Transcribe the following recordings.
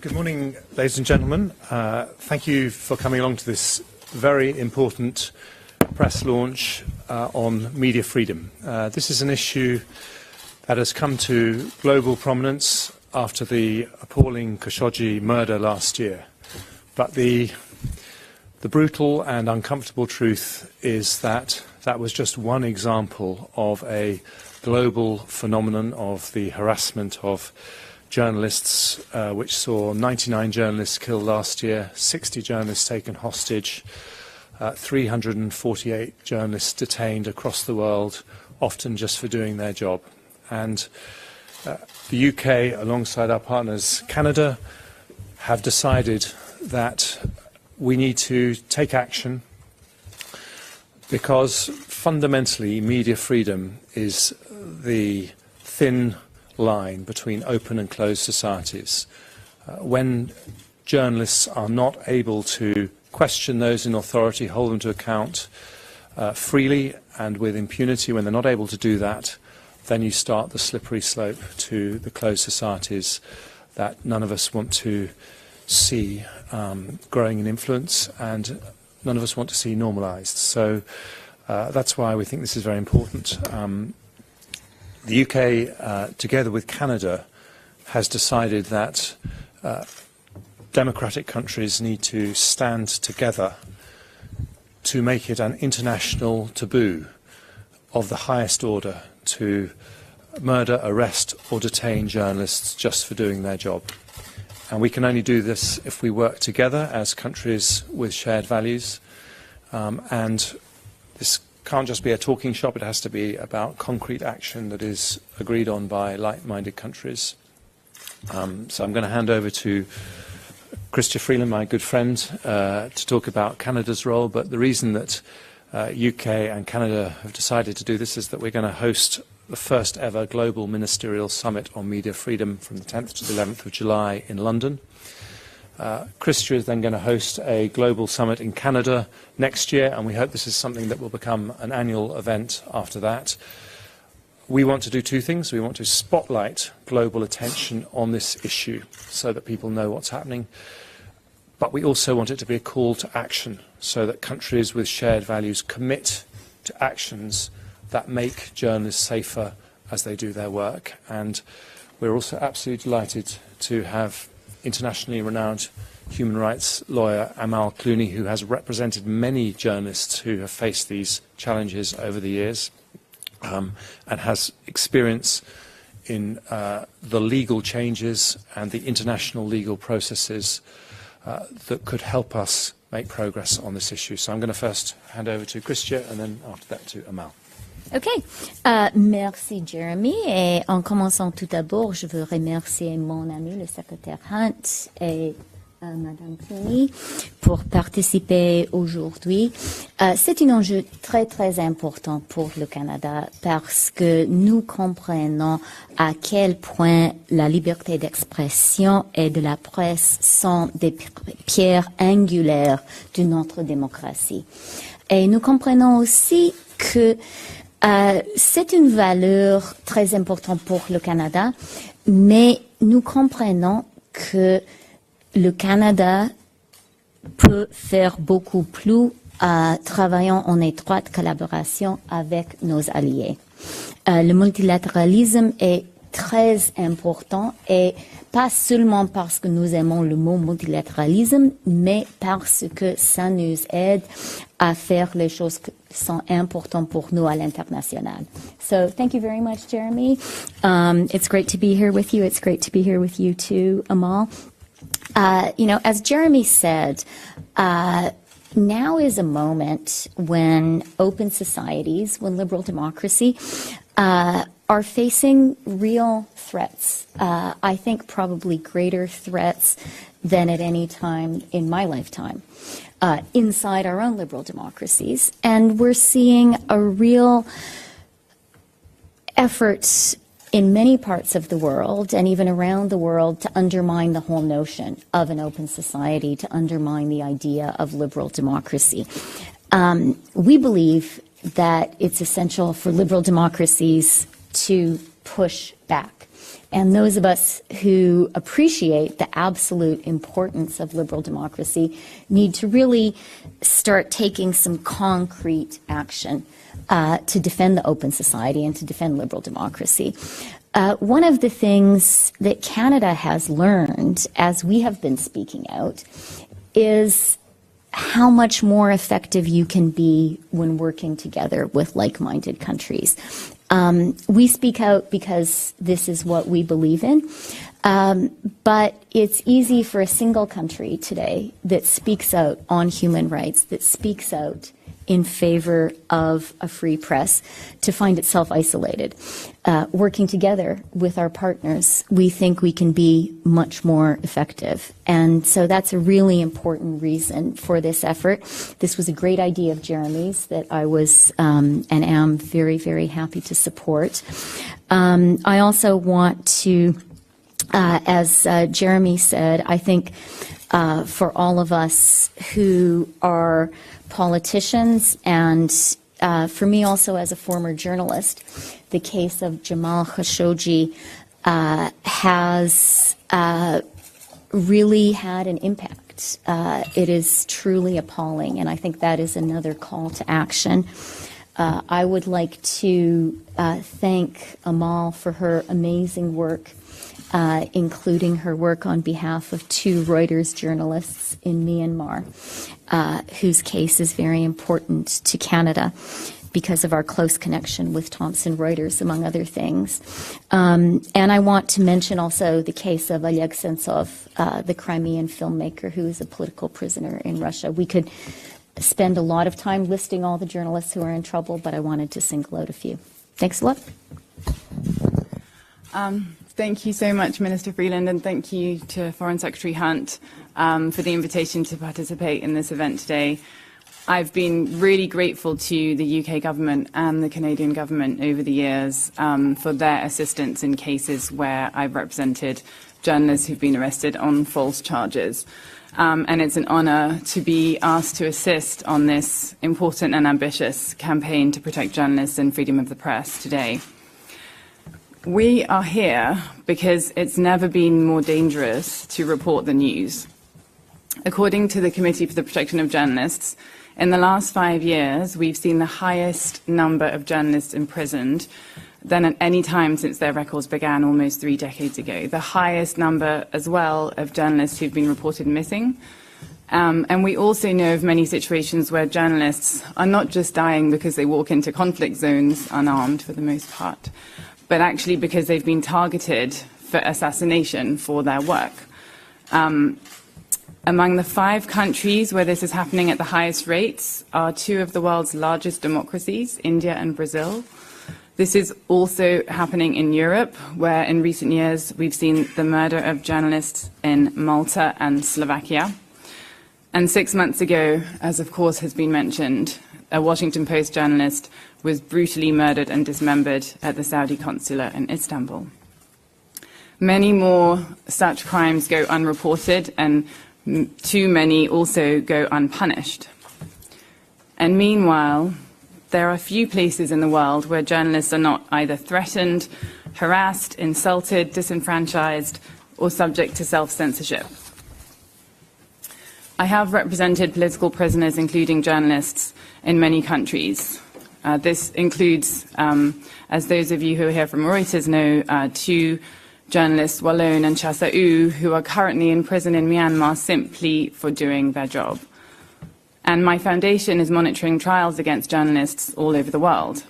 Good morning, ladies and gentlemen. Thank you for coming along to this very important press launch on media freedom. This is an issue that has come to global prominence after the appalling Khashoggi murder last year. But the brutal and uncomfortable truth is that that was just one example of a global phenomenon of the harassment of journalists, which saw 99 journalists killed last year, 60 journalists taken hostage, 348 journalists detained across the world, often just for doing their job. And the UK, alongside our partners Canada, have decided that we need to take action because fundamentally media freedom is the thin line between open and closed societies. When journalists are not able to question those in authority, hold them to account freely and with impunity, when they're not able to do that, then you start the slippery slope to the closed societies that none of us want to see growing in influence and none of us want to see normalised. So that's why we think this is very important. The UK, together with Canada, has decided that democratic countries need to stand together to make it an international taboo of the highest order to murder, arrest or detain journalists just for doing their job. And we can only do this if we work together as countries with shared values. And this can't just be a talking shop, it has to be about concrete action that is agreed on by like-minded countries. So I'm going to hand over to Chrystia Freeland, my good friend, to talk about Canada's role. But the reason that UK and Canada have decided to do this is that we're going to host the first ever global ministerial summit on media freedom from the 10th to the 11th of July in London. Chrystia is then going to host a global summit in Canada next year, and we hope this is something that will become an annual event after that. We want to do two things. We want to spotlight global attention on this issue so that people know what's happening, but we also want it to be a call to action so that countries with shared values commit to actions that make journalists safer as they do their work. And we're also absolutely delighted to have internationally renowned human rights lawyer Amal Clooney, who has represented many journalists who have faced these challenges over the years and has experience in the legal changes and the international legal processes that could help us make progress on this issue. So I'm going to first hand over to Chrystia and then after that to Amal. OK. Merci, Jeremy. Et en commençant tout d'abord, je veux remercier mon ami, le secrétaire Hunt et Madame Clooney pour participer aujourd'hui. C'est un enjeu très, très important pour le Canada parce que nous comprenons à quel point la liberté d'expression et de la presse sont des pierres angulaires de notre démocratie. Et nous comprenons aussi que c'est une valeur très importante pour le Canada, mais nous comprenons que le Canada peut faire beaucoup plus travaillant en étroite collaboration avec nos alliés. Le multilatéralisme est très important et pas seulement parce que nous aimons le mot multilatéralisme, mais parce que ça nous aide à faire les choses qui sont importantes pour nous à l'international. So thank you very much, Jeremy. It's great to be here with you. It's great to be here with you too, Amal. You know, as Jeremy said, now is a moment when open societies, when liberal democracy, are facing real threats. I think probably greater threats than at any time in my lifetime inside our own liberal democracies. And we're seeing a real effort in many parts of the world and even around the world to undermine the whole notion of an open society, to undermine the idea of liberal democracy. We believe that it's essential for liberal democracies to push back. And those of us who appreciate the absolute importance of liberal democracy need to really start taking some concrete action to defend the open society and to defend liberal democracy. One of the things that Canada has learned as we have been speaking out is how much more effective you can be when working together with like-minded countries. We speak out because this is what we believe in, but it's easy for a single country today that speaks out on human rights, that speaks out in favor of a free press, to find itself isolated. Working together with our partners, we think we can be much more effective. And so that's a really important reason for this effort. This was a great idea of Jeremy's that I was and am very, very happy to support. I also want to, as Jeremy said, I think for all of us who are politicians, and for me also as a former journalist, the case of Jamal Khashoggi has really had an impact. It is truly appalling, and I think that is another call to action. I would like to thank Amal for her amazing work, including her work on behalf of 2 Reuters journalists in Myanmar, whose case is very important to Canada because of our close connection with Thomson Reuters, among other things. And I want to mention also the case of Oleg Sentsov, the Crimean filmmaker who is a political prisoner in Russia. We could spend a lot of time listing all the journalists who are in trouble, but I wanted to single out a few. Thanks a lot. Thank you so much, Minister Freeland, and thank you to Foreign Secretary Hunt for the invitation to participate in this event today. I've been really grateful to the UK government and the Canadian government over the years for their assistance in cases where I've represented journalists who've been arrested on false charges. And it's an honour to be asked to assist on this important and ambitious campaign to protect journalists and freedom of the press today. We are here because it's never been more dangerous to report the news. According to the Committee for the Protection of Journalists, in the last 5 years, we've seen the highest number of journalists imprisoned than at any time since their records began almost 3 decades ago. The highest number as well of journalists who've been reported missing. And we also know of many situations where journalists are not just dying because they walk into conflict zones unarmed for the most part, but actually because they've been targeted for assassination for their work. Among the 5 countries where this is happening at the highest rates are 2 of the world's largest democracies, India and Brazil. This is also happening in Europe, where in recent years we've seen the murder of journalists in Malta and Slovakia. And 6 months ago, as of course has been mentioned, a Washington Post journalist was brutally murdered and dismembered at the Saudi consulate in Istanbul. Many more such crimes go unreported, and too many also go unpunished. And meanwhile, there are few places in the world where journalists are not either threatened, harassed, insulted, disenfranchised, or subject to self-censorship. I have represented political prisoners, including journalists, in many countries. This includes, as those of you who are here from Reuters know, 2 journalists, Wallone and Chasau, who are currently in prison in Myanmar simply for doing their job. And my foundation is monitoring trials against journalists all over the world.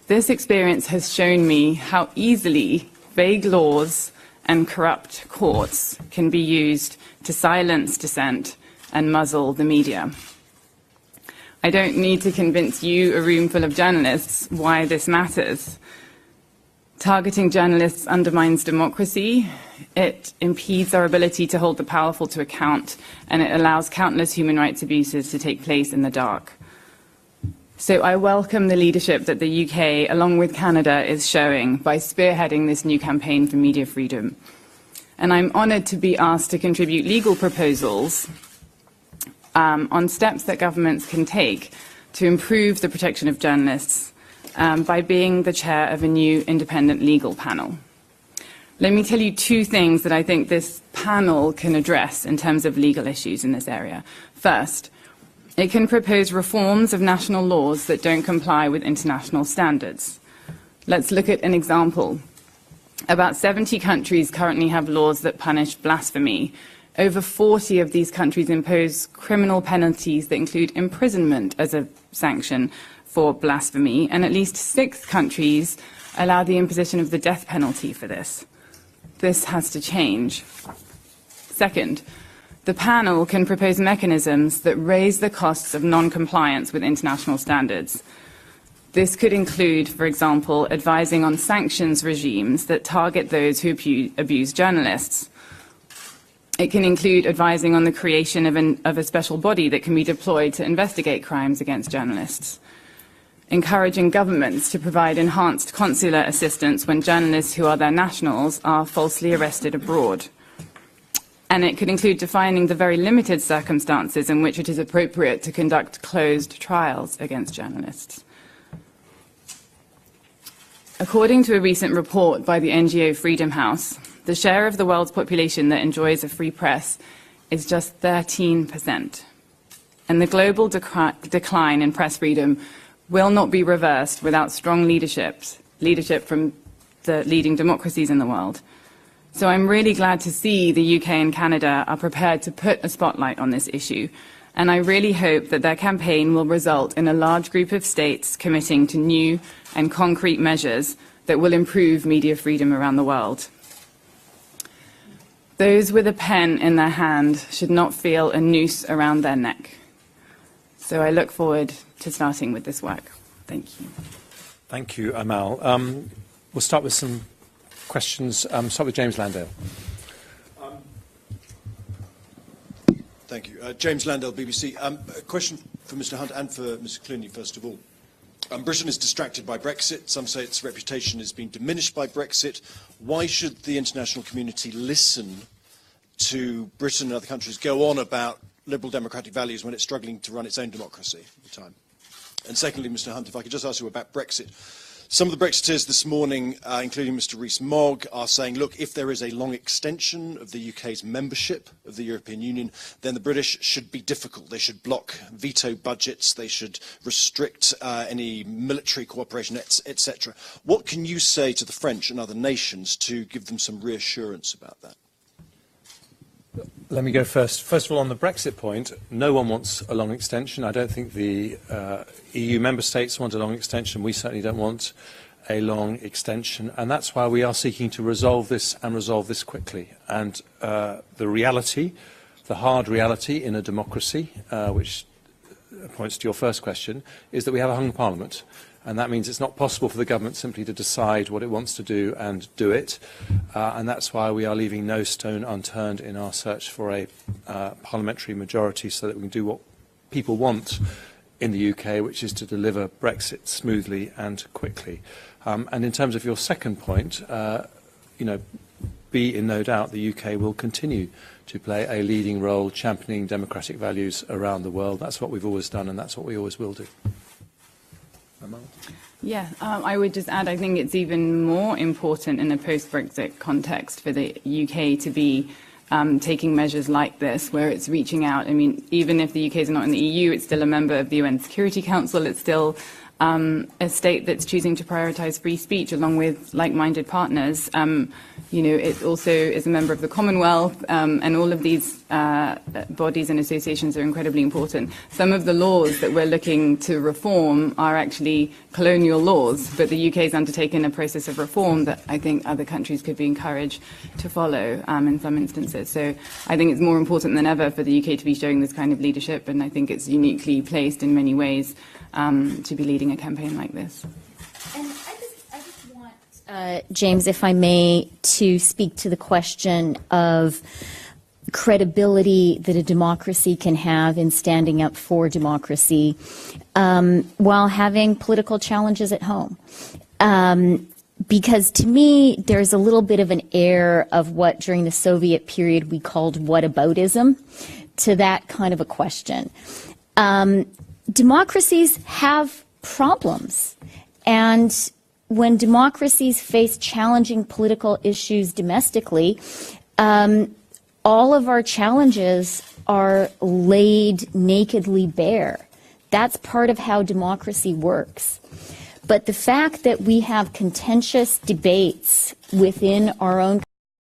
This experience has shown me how easily vague laws and corrupt courts can be used to silence dissent and muzzle the media. I don't need to convince you, a room full of journalists, why this matters. Targeting journalists undermines democracy, it impedes our ability to hold the powerful to account, and it allows countless human rights abuses to take place in the dark. So I welcome the leadership that the UK, along with Canada, is showing by spearheading this new campaign for media freedom. And I'm honoured to be asked to contribute legal proposals on steps that governments can take to improve the protection of journalists by being the chair of a new independent legal panel. Let me tell you two things that I think this panel can address in terms of legal issues in this area. First, it can propose reforms of national laws that don't comply with international standards. Let's look at an example. About 70 countries currently have laws that punish blasphemy. Over 40 of these countries impose criminal penalties that include imprisonment as a sanction for blasphemy, and at least 6 countries allow the imposition of the death penalty for this. This has to change. Second, the panel can propose mechanisms that raise the costs of non-compliance with international standards. This could include, for example, advising on sanctions regimes that target those who abuse journalists. It can include advising on the creation of a special body that can be deployed to investigate crimes against journalists. Encouraging governments to provide enhanced consular assistance when journalists who are their nationals are falsely arrested abroad. And it could include defining the very limited circumstances in which it is appropriate to conduct closed trials against journalists. According to a recent report by the NGO Freedom House, the share of the world's population that enjoys a free press is just 13%. And the global decline in press freedom will not be reversed without strong leadership from the leading democracies in the world. So I'm really glad to see the UK and Canada are prepared to put a spotlight on this issue, and I really hope that their campaign will result in a large group of states committing to new and concrete measures that will improve media freedom around the world. Those with a pen in their hand should not feel a noose around their neck. So I look forward to starting with this work. Thank you. Thank you, Amal. We'll start with some questions. Start with James Landale. Thank you. James Landale, BBC. A question for Mr. Hunt and for Mr. Clooney, first of all. Britain is distracted by Brexit. Some say its reputation is being diminished by Brexit. Why should the international community listen to Britain and other countries go on about liberal democratic values when it's struggling to run its own democracy at the time? And secondly, Mr. Hunt, if I could just ask you about Brexit. Some of the Brexiteers this morning, including Mr. Rees-Mogg, are saying, look, if there is a long extension of the UK's membership of the European Union, then the British should be difficult. They should block veto budgets. They should restrict any military cooperation, etc. What can you say to the French and other nations to give them some reassurance about that? Let me go first. First of all, on the Brexit point, no one wants a long extension. I don't think the EU member states want a long extension. We certainly don't want a long extension. And that's why we are seeking to resolve this and resolve this quickly. And the reality, the hard reality in a democracy, which points to your first question, is that we have a hung parliament. And that means it's not possible for the government simply to decide what it wants to do and do it. And that's why we are leaving no stone unturned in our search for a parliamentary majority so that we can do what people want in the UK, which is to deliver Brexit smoothly and quickly. And in terms of your second point, be in no doubt the UK will continue to play a leading role championing democratic values around the world. That's what we've always done and that's what we always will do. Yeah, I would just add, I think it's even more important in a post-Brexit context for the UK to be taking measures like this, where it's reaching out. I mean, even if the UK is not in the EU, it's still a member of the UN Security Council. It's still a state that's choosing to prioritise free speech along with like-minded partners. It also is a member of the Commonwealth, and all of these bodies and associations are incredibly important. Some of the laws that we're looking to reform are actually colonial laws, but the UK has undertaken a process of reform that I think other countries could be encouraged to follow in some instances. So I think it's more important than ever for the UK to be showing this kind of leadership, and I think it's uniquely placed in many ways to be leading a campaign like this. And I just want, James, if I may, to speak to the question of credibility that a democracy can have in standing up for democracy while having political challenges at home. Because to me, there's a little bit of an air of what during the Soviet period we called whataboutism to that kind of a question. Democracies have problems, and when democracies face challenging political issues domestically, all of our challenges are laid nakedly bare. That's part of how democracy works. But the fact that we have contentious debates within our own